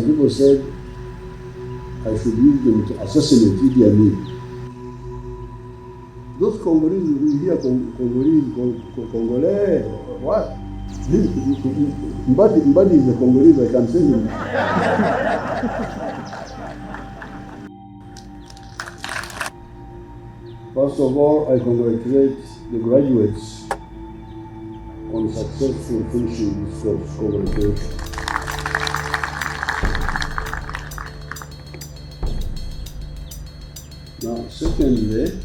some people said I should use them to assassinate Iddi Amin. Those Congolese, we hear Congolese, what? Mbadi is a Congolese, I can say him. First of all, I congratulate the graduates on successful finishing this course. Congratulations. Now, secondly,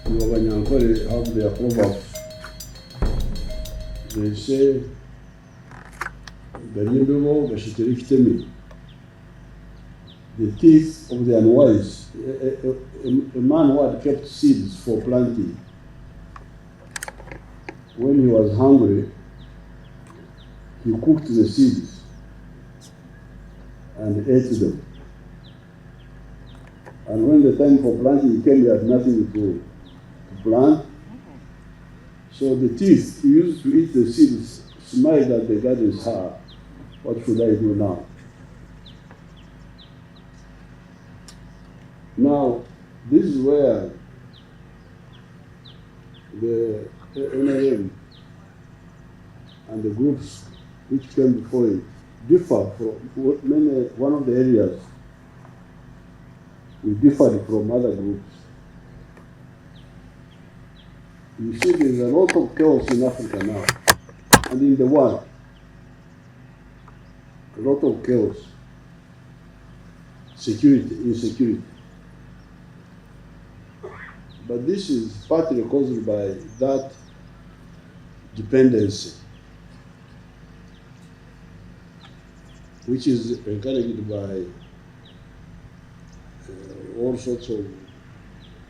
you have their proverbs. They say, the teeth of the unwise. A man who had kept seeds for planting, when he was hungry, he cooked the seeds and ate them. And when the time for planting came, he had nothing to plant. So the teeth, he used to eat the seeds, smiled at the garden's heart. What should I do now? Now, this is where the NRM and the groups which came before it differ from one of the areas we differed from other groups. You see, there's a lot of chaos in Africa now, and in the world, a lot of chaos, insecurity. But this is partly caused by that dependency, which is encouraged by all sorts of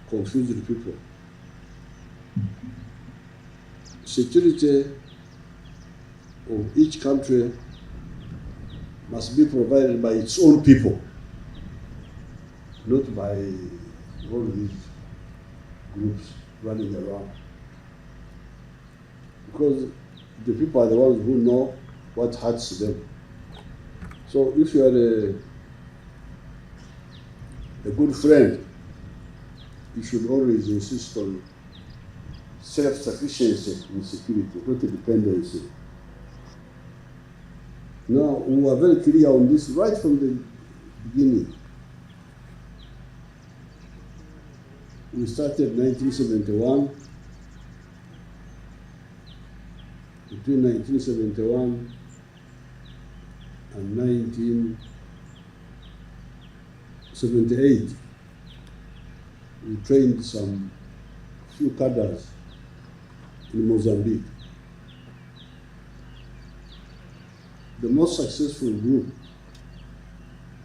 confused people. Security of each country must be provided by its own people, not by all these groups running around. Because the people are the ones who know what hurts them. So if you are a good friend, you should always insist on self-sufficiency in security, not dependency. Now, we were very clear on this right from the beginning. We started 1971. Between 1971 and 1978, we trained some few cadres in Mozambique. The most successful group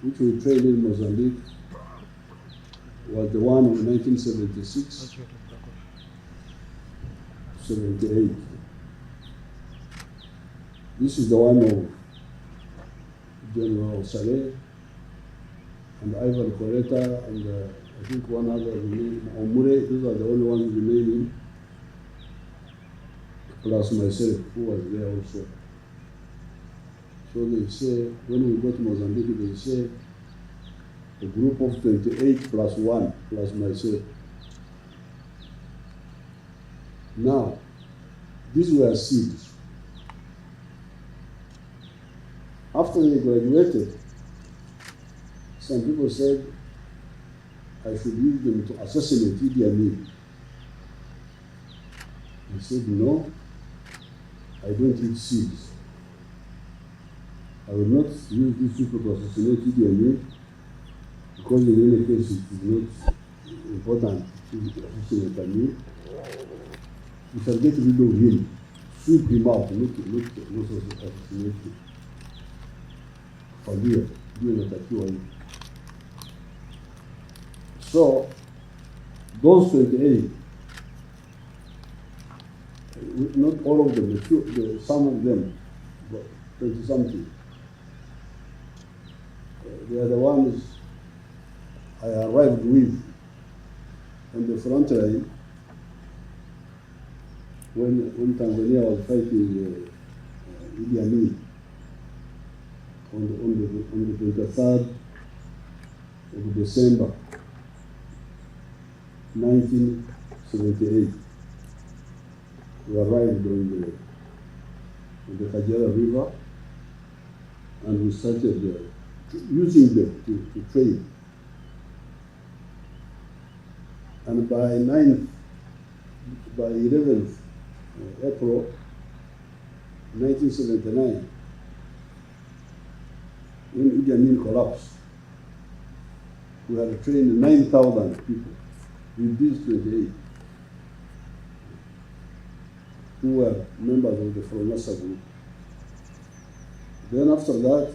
which we trained in Mozambique was the one in 1976, 78. This is the one of General Saleh and Ivan Coretta and I think one other remaining, Omure. Those are the only ones remaining, plus myself, who was there also. So they say, when we go to Mozambique, they say, a group of 28 plus 1, plus myself. Now, these were seeds. After they graduated, some people said I should use them to assassinate Iddi Amin. I said, no, I don't eat seeds. I will not use these people to assassinate Iddi Amin, because in any case it is not important to assassinate Amin. We shall get rid of him, sweep him out, not assassinate him. So, those 28, not all of them, some of them, but 20-something, they are the ones I arrived with on the front line when Tanzania was fighting Iddi Amin on the 23rd of December 1978. We arrived on the Kajara River, and we started using them to trade. And by 11th April 1979, when Iddi Amin collapsed, we had trained 9,000 people with these 28 who were members of the Fromasa group. Then after that,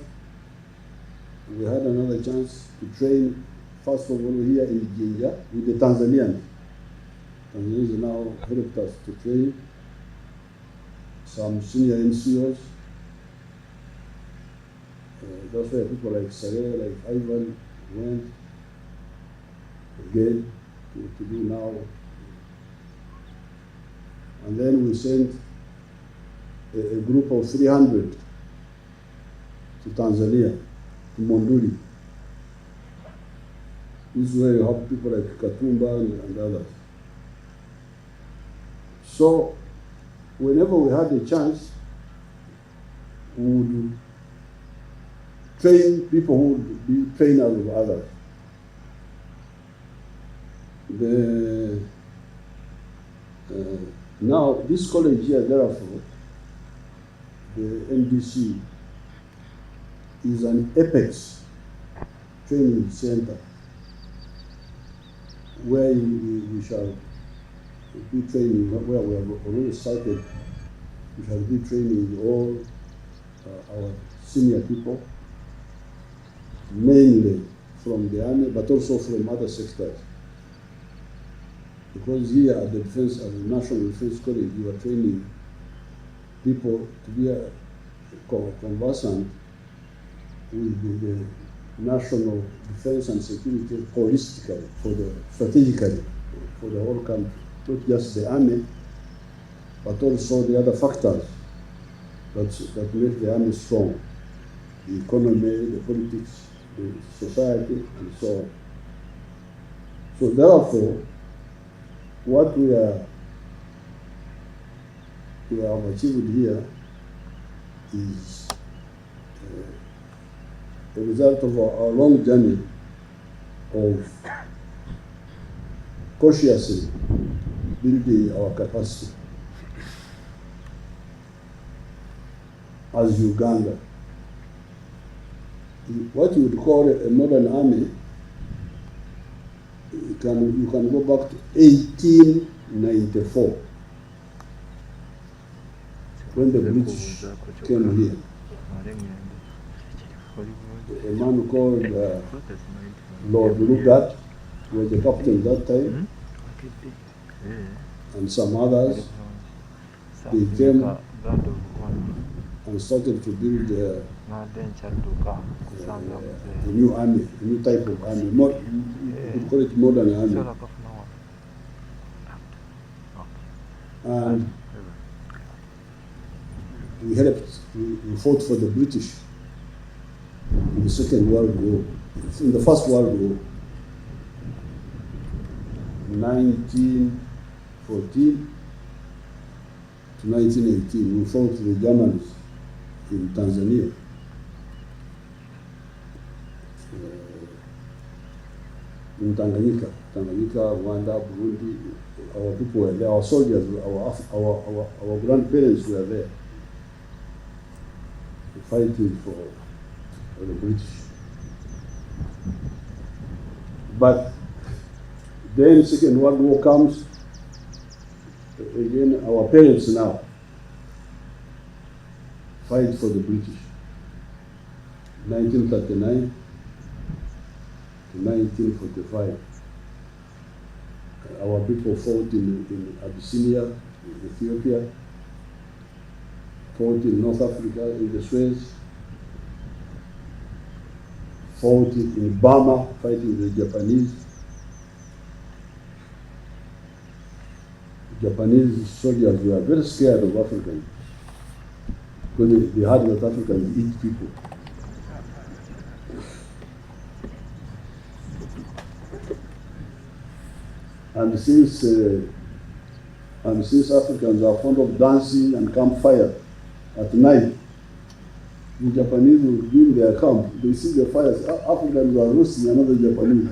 we had another chance to train, first of all, here in Jinja with the Tanzanians. Tanzanians now helped us to train some senior NCOs. That's why people like Sarah, like Ivan went again to do now. And then we sent a group of 300 to Tanzania, to Monduli. This is where you have people like Katumba and others. So whenever we had a chance, we would train people who would be trainers of others. Now, this college here, therefore, the NDC, is an apex training center where we shall be training, where we have already started. We shall be training all our senior people, mainly from the army, but also from other sectors. Because here at the defense, at the National Defense College, you are training people to be conversant with the national defense and security holistically, strategically, for the whole country. Not just the army, but also the other factors that make the army strong. The economy, the politics, the society, and so on. So therefore, what we have achieved here is the result of our long journey of consciously building our capacity as Uganda. What you would call a modern army, you can go back to 1894, when the British came here. A man called Lord Lugard was the captain that time, and some others. They came and started to build a new army, a new type of army. We could call it modern army. And we fought for the British in the Second World War, in the First World War, 1914 to 1918. We fought the Germans in Tanzania. In Tanganyika, Rwanda, Burundi, our people were there, our soldiers, our grandparents were there, fighting for the British. But then Second World War comes, again our parents now fight for the British. 1939 to 1945. Our people fought in Abyssinia, in Ethiopia, fought in North Africa, in the Suez, fought in Burma, fighting the Japanese. Japanese soldiers were very scared of Africans because they heard that Africans eat people. And since Africans are fond of dancing and campfire at night, the Japanese will be in their camp. They see the fires. Africans are roasting another Japanese.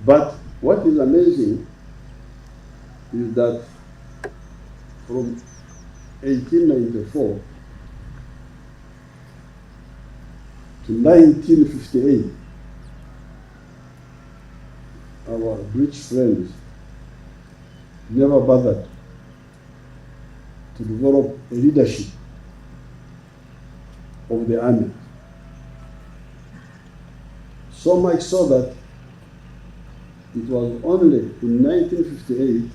But what is amazing is that from 1894 to 1958, our British friends never bothered to develop a leadership of the army. So much so that it was only in 1958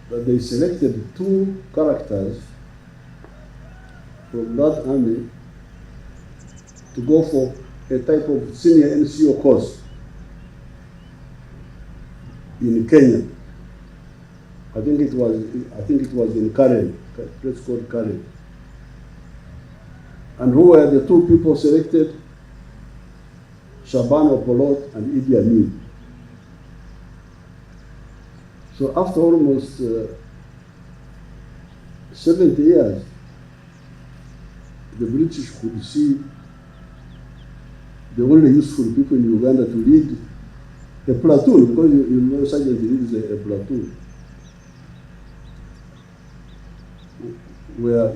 that they selected 2 characters from that army to go for a type of senior NCO course in Kenya. I think it was in Karen, a place called Karen. And who were the 2 people selected? Shaban Opolot and Iddi Amin. So after almost 70 years, the British could see the only useful people in Uganda to lead a platoon, because you know sergeant leads a platoon, where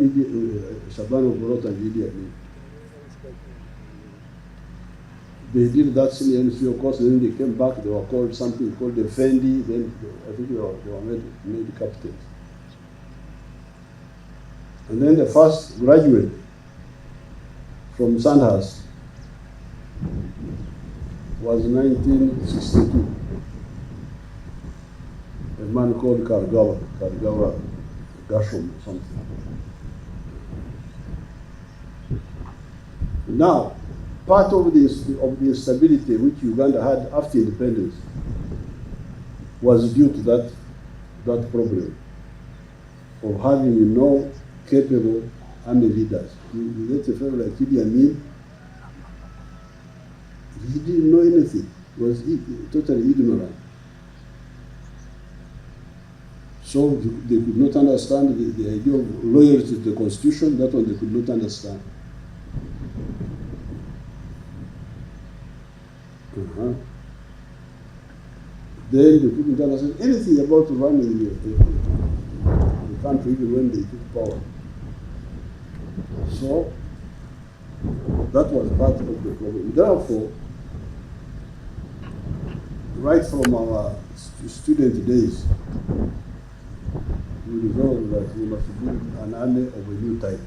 Shaban Opolot and Iddi Amin. They did that senior NCO course, and then they came back. They were called something called the Fendi. Then I think they were made captains. And then the first graduate from Sandhurst was 1962. A man called Kargawa Gashom or something. Now, part of the instability which Uganda had after independence was due to that problem of having no capable army leaders. You get a fellow like Iddi Amin, he didn't know anything. He was totally ignorant. So they could not understand the idea of loyalty to the constitution. That one they could not understand. Then they couldn't understand anything about running the country even when they took power. So that was part of the problem. Therefore, right from our student days, we resolved that we must build an army of a new type.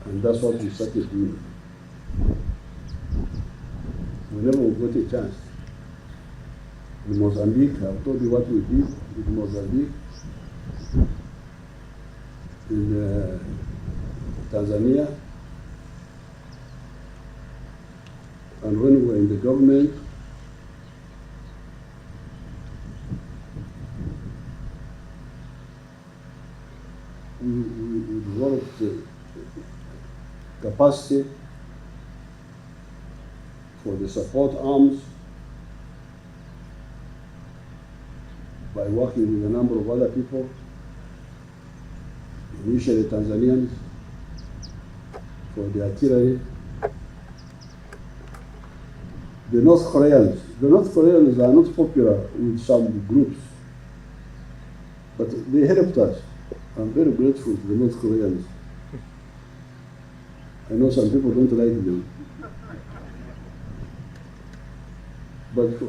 And that's what we started doing. Whenever we got a chance. In Mozambique, I've told you what we did in Mozambique. In Tanzania. And when we were in the government, we developed capacity for the support arms by working with a number of other people, initially Tanzanians, for the artillery. The North Koreans are not popular with some groups, but they helped us. I'm very grateful to the North Koreans. I know some people don't like them. But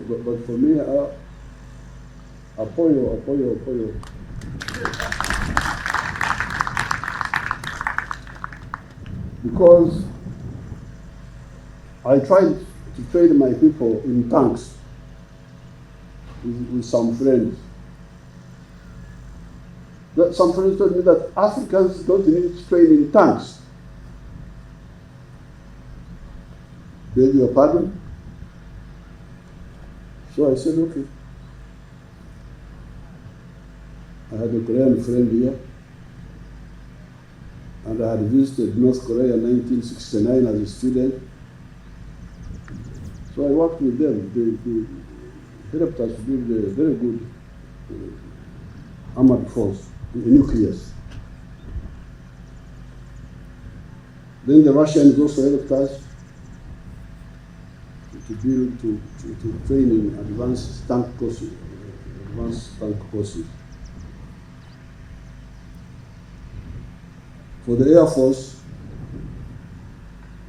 for me, apoyo. Because I tried to train my people in tanks with some friends. Some friends told me that Africans don't need to train in tanks. Beg your pardon? So I said, okay. I had a Korean friend here, and I had visited North Korea in 1969 as a student. So I worked with them. They helped us build a very good armored force, the nucleus. Then the Russians also helped us to build, to train in advanced tank courses. For the Air Force,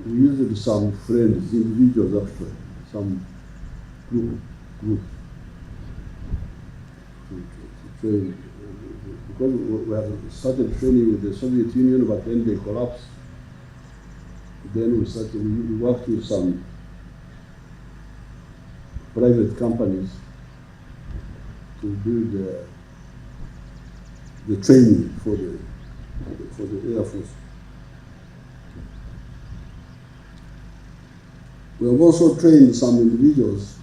we used some friends, individuals actually, some group to train. Because we had started training with the Soviet Union, but then they collapsed. Then we worked with some private companies to build the training for the Air Force. We have also trained some individuals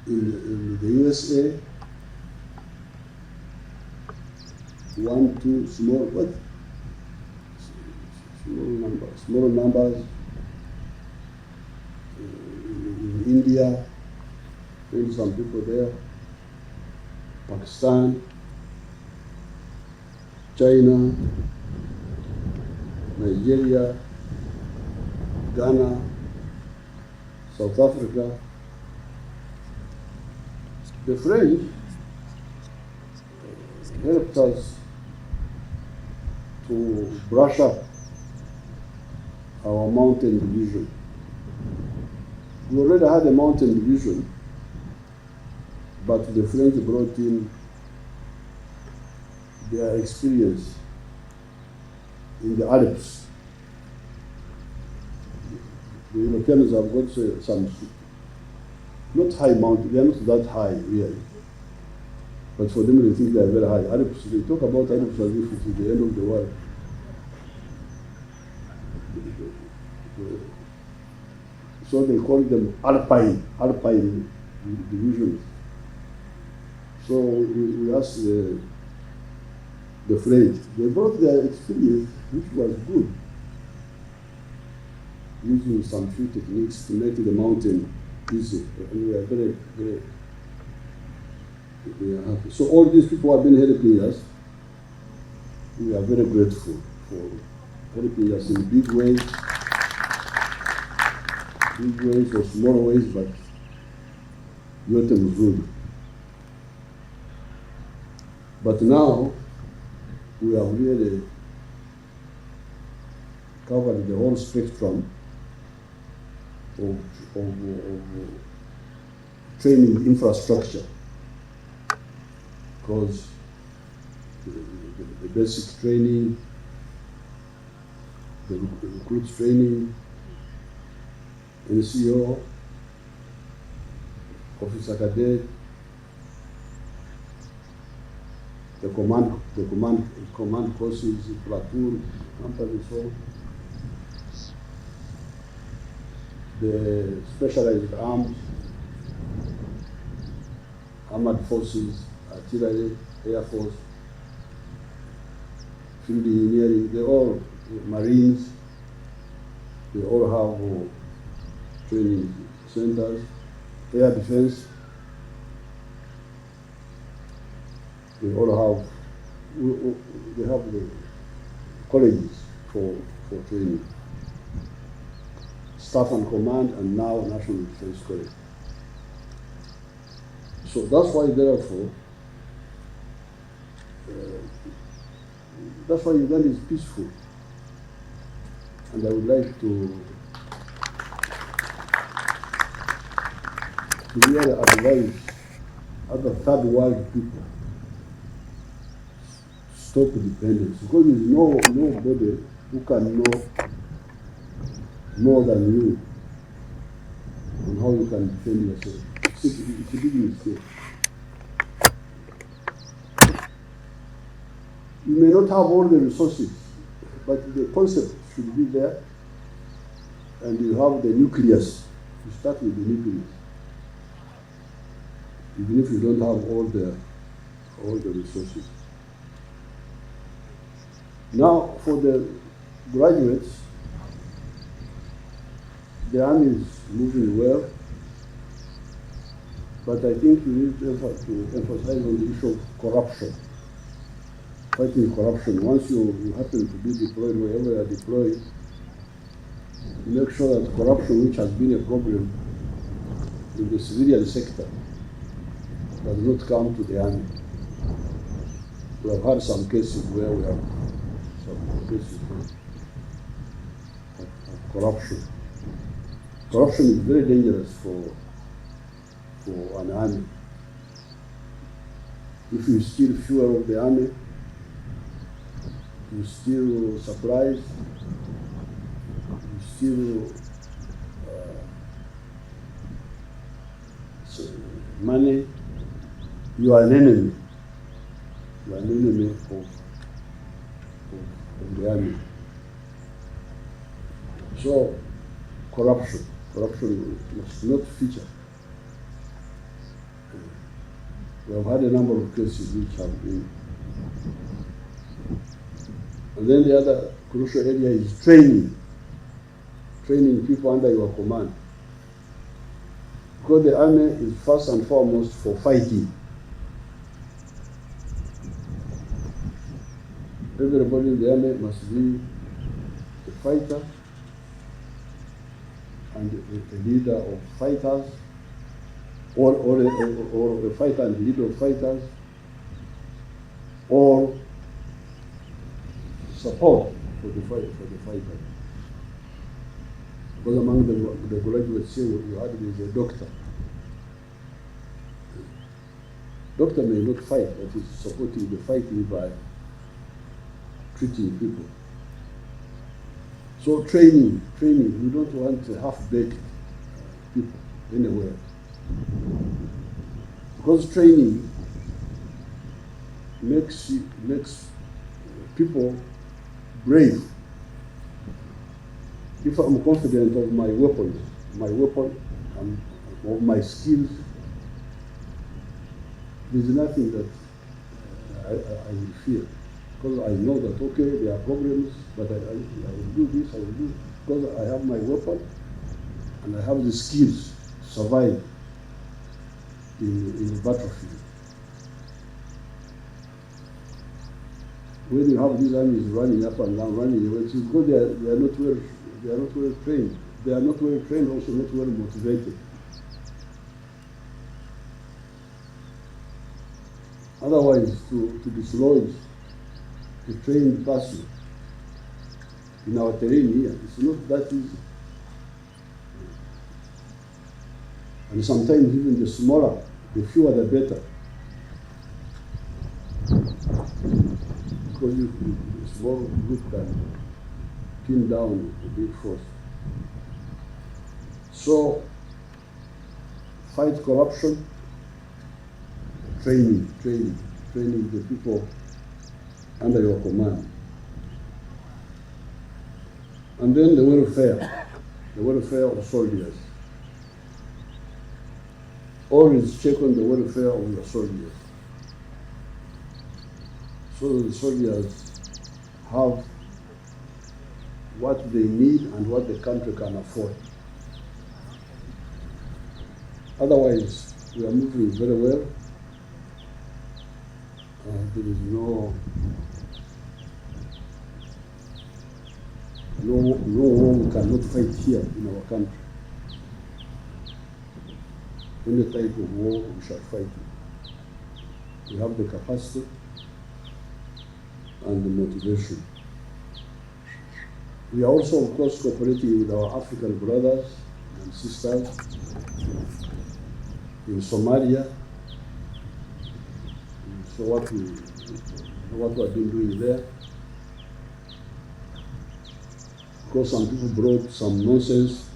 in the USA, small numbers, in India, trained some people there, Pakistan, China, Nigeria, Ghana, South Africa. The French helped us to brush up our mountain division. We already had a mountain division, but the French brought in their experience in the Alps. The Europeans have got some, not high mountain, they are not that high really. But for them, they think they are very high. Alps, they talk about Alps as if it is the end of the world. So they call them Alpine divisions. So we asked the French. They brought their experience, which was good, using some few techniques to make the mountain easy. And we are very, very happy. So all these people have been helping us. We are very grateful for helping us in big ways or small ways, but yote mzuri. But now we have really covered the whole spectrum of training infrastructure, because the basic training, the recruits training, NCO, officer cadet, the command courses, platoon, company, so the specialized arms, armored forces, artillery, air force, field engineering, they all, Marines, they all have training centers, air defense, they all have, they have the colleges for training, staff and command, and now National Defense College. So that's why, therefore, that's why Uganda is peaceful. And I would like to really advise other third world people to stop dependence, because there is nobody who can know more than you on how you can defend yourself. It's a big mistake. You may not have all the resources, but the concept should be there, and you have the nucleus. You start with the nucleus. Even if you don't have all the resources. Now, for the graduates, the army is moving well, but I think we need to emphasize on the issue of corruption, fighting corruption. Once you happen to be deployed, wherever you are deployed, make sure that corruption, which has been a problem in the civilian sector, does not come to the army. We have had some cases where we have some cases of corruption. Corruption is very dangerous for an army. If you steal fuel of the army, you steal supplies, you steal money, you are an enemy. You are an enemy of the army. So, corruption must not feature. We have had a number of cases which have been. And then the other crucial area is training people under your command. Because the army is first and foremost for fighting. Everybody in the army must be a fighter and a leader of fighters, or a fighter and leader of fighters, or support for the fighter. Because among the graduates here, you had is a doctor. Doctor may not fight, but is supporting the fighting by treating people. So training, we don't want half-baked people anywhere. Because training makes people brave. If I'm confident of my weapon, of my skills, there's nothing that I will fear. Because I know that, okay, there are problems, but I will do this, I will do, because I have my weapon and I have the skills to survive in the battlefield. When you have these armies running up and down, it's because they are not well trained. They are not well trained, also not well motivated. Otherwise, to dislodge a trained person in our terrain here, it's not that easy. And sometimes even the smaller, the fewer the better. Because a small group can pin down a big force. So, fight corruption, training the people under your command. And then the welfare of soldiers. Always check on the welfare of your soldiers, so that the soldiers have what they need and what the country can afford. Otherwise, we are moving very well. There is no war we cannot fight here in our country. Any type of war we shall fight it. We have the capacity and the motivation. We are also, of course, cooperating with our African brothers and sisters in Somalia. So what we have been doing there. Because some people brought some nonsense.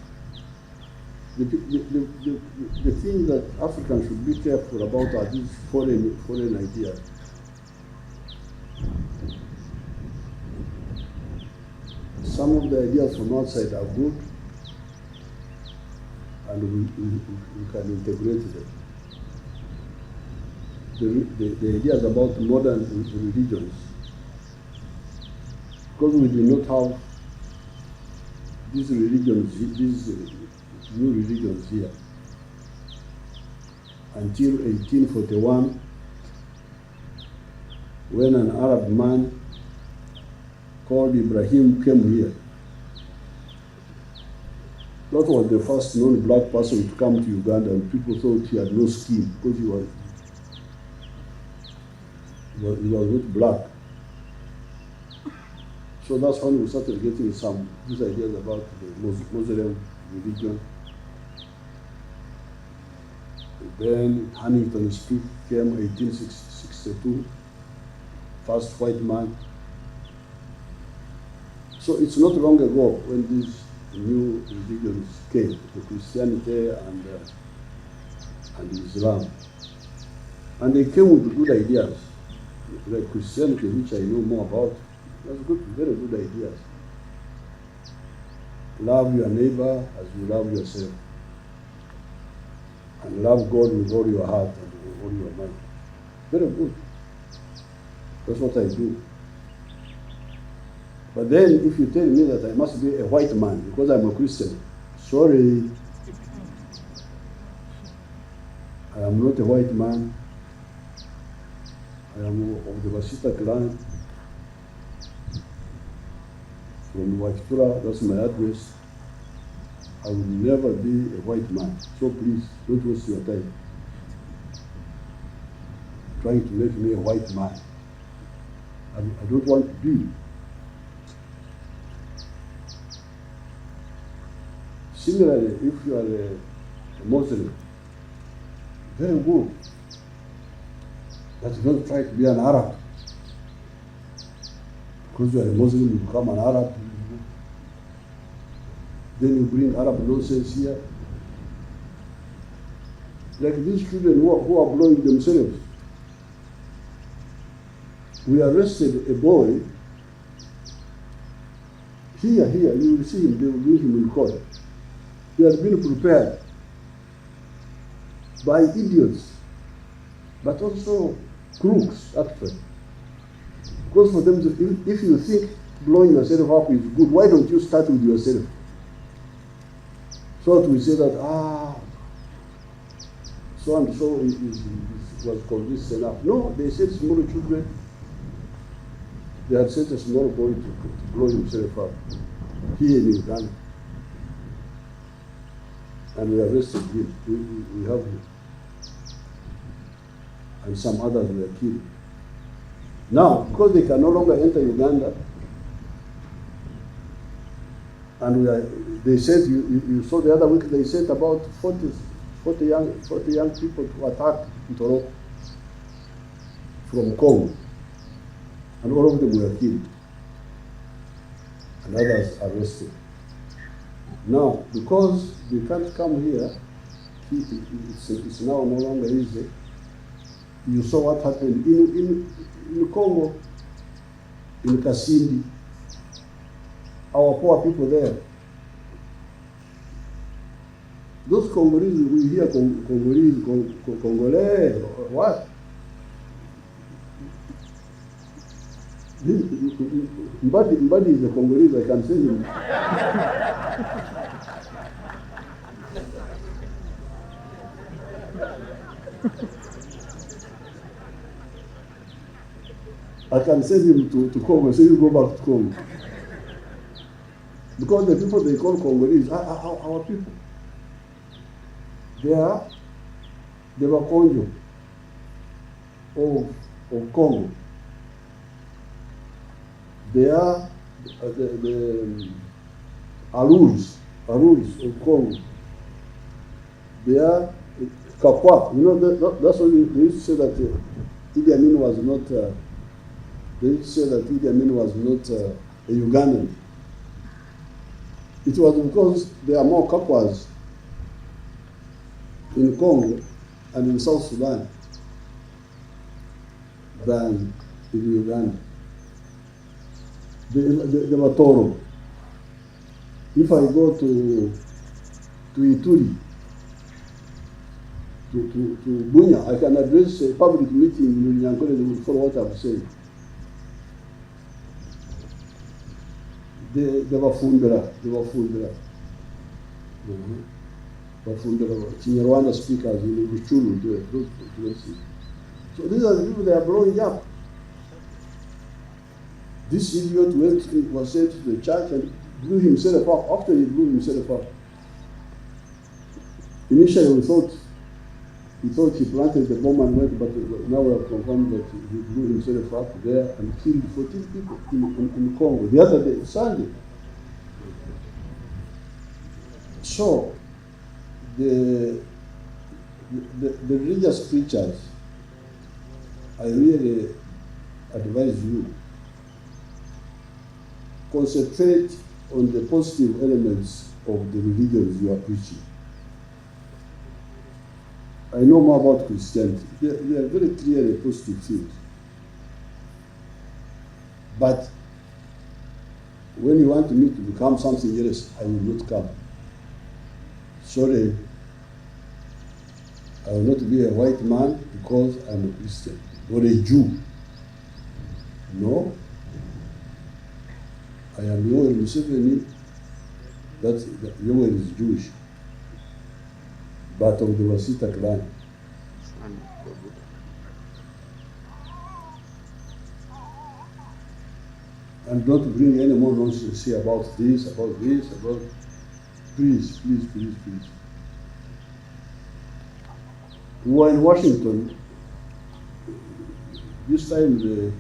The thing that Africans should be careful about are these foreign ideas. Some of the ideas from outside are good, and we can integrate them. The ideas about modern religions, because we did not have these religions, these new religions here until 1841, when an Arab man called Ibrahim came here. That was the first known black person to come to Uganda, and people thought he had no skin because he was not black. So that's when we started getting these ideas about the Muslim religion. Then Huntington Street came 1862, first white man. So it's not long ago when these new religions came, the Christianity and Islam. And they came with good ideas. Like Christianity, which I know more about, that's good, very good ideas. Love your neighbor as you love yourself. And love God with all your heart and with all your mind. Very good. That's what I do. But then if you tell me that I must be a white man because I'm a Christian, sorry. I am not a white man. I am of the Bashita clan. From Wakitura, that's my address. I will never be a white man. So please, don't waste your time trying to make me a white man. I don't want to be. Similarly, if you are a Muslim, very good. But don't try to be an Arab. Because you are a Muslim, you become an Arab. Then you bring Arab nonsense here. Like these children who are blowing themselves. We arrested a boy. Here, you will see him, they will bring him in court. He had been prepared by idiots, but also crooks, actually. Because for them, if you think blowing yourself up is good, why don't you start with yourself? So that we say that, so and so was convinced enough. No, they said small children, they had sent a small boy to blow himself up here in Uganda. And we arrested him. We have him. And some others were killed. Now, because they can no longer enter Uganda, and they said, you saw the other week, they sent about 40 young people to attack Ntoro from Congo. And all of them were killed. And others arrested. Now, because they can't come here, it's now no longer easy. You saw what happened in Congo, in Kasindi. Our poor people there. Those Congolese, we hear Congolese, Congolese, what? Mbadi is a Congolese, I can say him. I can send him to Congo, say you go back to Congo. Because the people they call Congolese are our people. They are the Bakonjo of Congo. They are the Arus of Congo. They are Kkwo. You know, that's why they used to say that Iddi Amin was not. They used to say that Iddi Amin was not a Ugandan. It was because there are more Kkwas in Congo and in South Sudan than in Uganda. The Matoro. If I go to Ituri, to Bunya, I can address a public meeting in Nyankole, they will follow what I'm saying. bafundira Kinyarwanda speakers in Buchulu. So these are the people that are blowing up. This idiot was sent to the church and blew himself up. After he blew himself up, initially he thought he planted the bomb and went, but now we have confirmed that he blew himself up there and killed 14 people in Congo. The other day, Sunday. So the religious preachers, I really advise you, concentrate on the positive elements of the religions you are preaching. I know more about Christianity. They are very clearly positive things. But when you want me to become something else, I will not come. Sorry, I will not be a white man because I'm a Christian or a Jew. No. I am Museveni, that's Yoweri is Jewish, but of the Wasita clan. And don't bring any more nonsense here about this, please. We were in Washington. This time the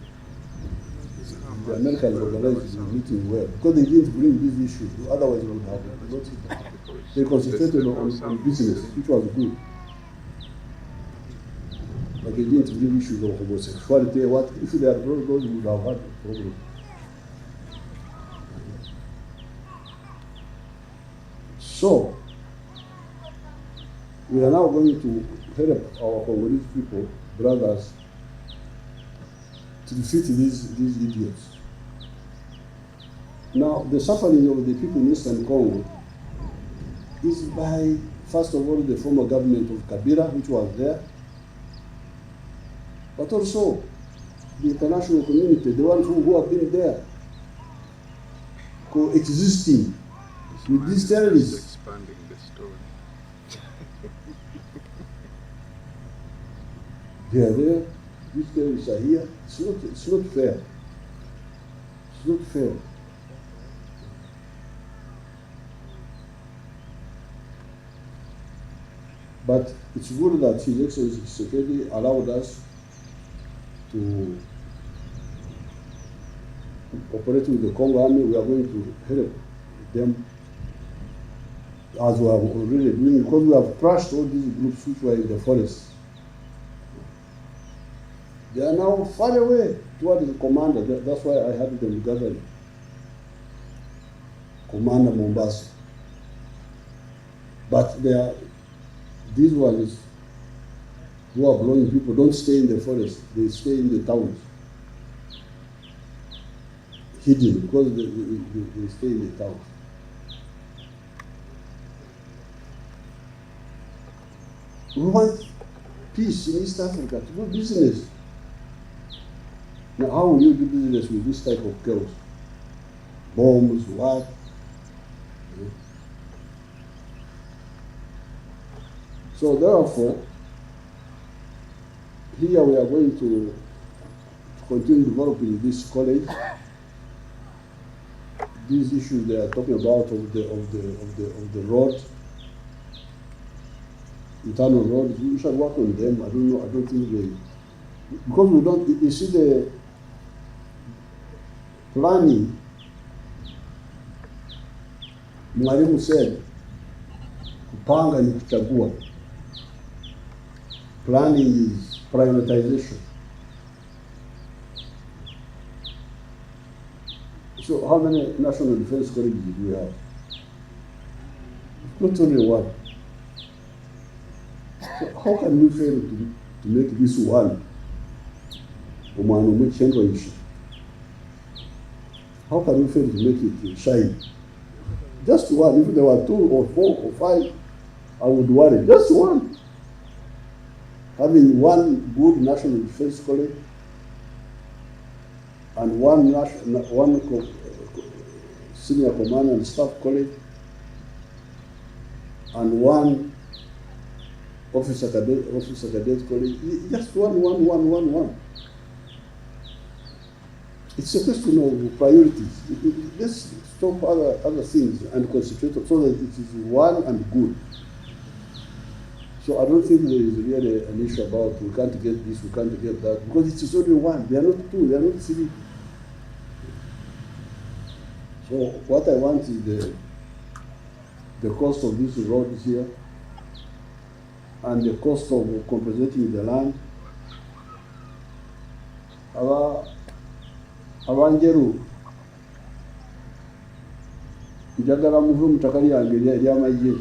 Americans organized the meeting well, because they didn't bring these issues, otherwise it would have not. They concentrated on business, which was good. But they didn't bring issues of homosexuality. What if they had brought those, we would have had a problem. So, we are now going to help our Congolese people, brothers, to defeat these idiots. Now, the suffering of the people in Eastern Congo is by, first of all, the former government of Kabila, which was there, but also the international community, the ones who have been there, coexisting with these terrorists. Expanding the story. They are there, these terrorists are here. It's not fair. It's not fair. But it's good that His Excellency Tshisekedi allowed us to operate with the Congo Army. We are going to help them as we are already doing, because we have crushed all these groups which were in the forest. They are now far away towards the commander. That's why I had them gathering. Commander Mombasa. But these ones who are blowing people don't stay in the forest. They stay in the towns. Hidden, because they stay in the towns. We want peace in East Africa, to do business. Now, how will you do business with this type of chaos? Bombs, what? So therefore, here we are going to continue developing this college. These issues they are talking about of the road, internal roads, we should work on them. I don't know. I don't think they, because we don't. You see the planning. Mwalimu said, kupanga ni kuchagua. Planning is prioritization. So how many national defense colleges do we have? Not only one. So how can we fail to make this one? How can we fail to make it shine? Just one. If there were 2 or 4 or 5, I would worry. Just one. Having one good national defense college senior command and staff college, and 1 officer cadet college. Just one. It's a question of priorities. Let's stop other things and concentrate so that it is one and good. So I don't think there is really an issue about we can't get this, we can't get that, because it is only one. They are not 2, they are not 3. So what I want is the cost of this road here and the cost of compensating the land. Abanjeru njagala muve mu ttaka lyange ery'amagye.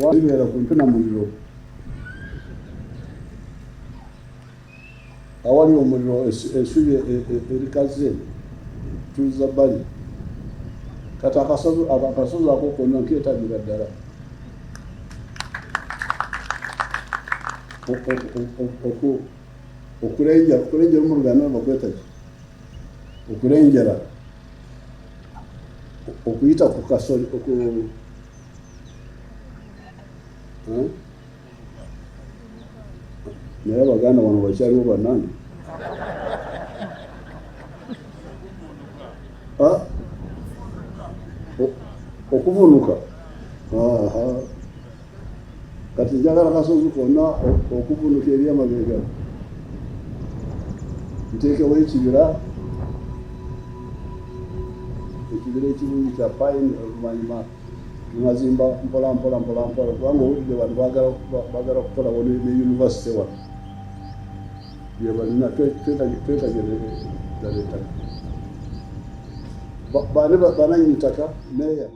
Wabibeera kumpi na muliro, awali omuliro essubi erikaze tuliza bbali, kati akasozi ako konna nkeetagira ddala okulenjera mu Luganda bakweta ki? Okulenjera, okuyita ku kasoli naye Abaganda bano bakyaliwo bannange. Okuvunuka. Kati njagala kasozi konna okuvunuka eri amabega. Nteekewo ekibira ekirungi kya pine oluvannyuma ngazimba mpola kubanga owulidde bantu baagala kukolawo ne yunivasite wano bye balina twetagereza ddala ettaka bananyini ttaka meeya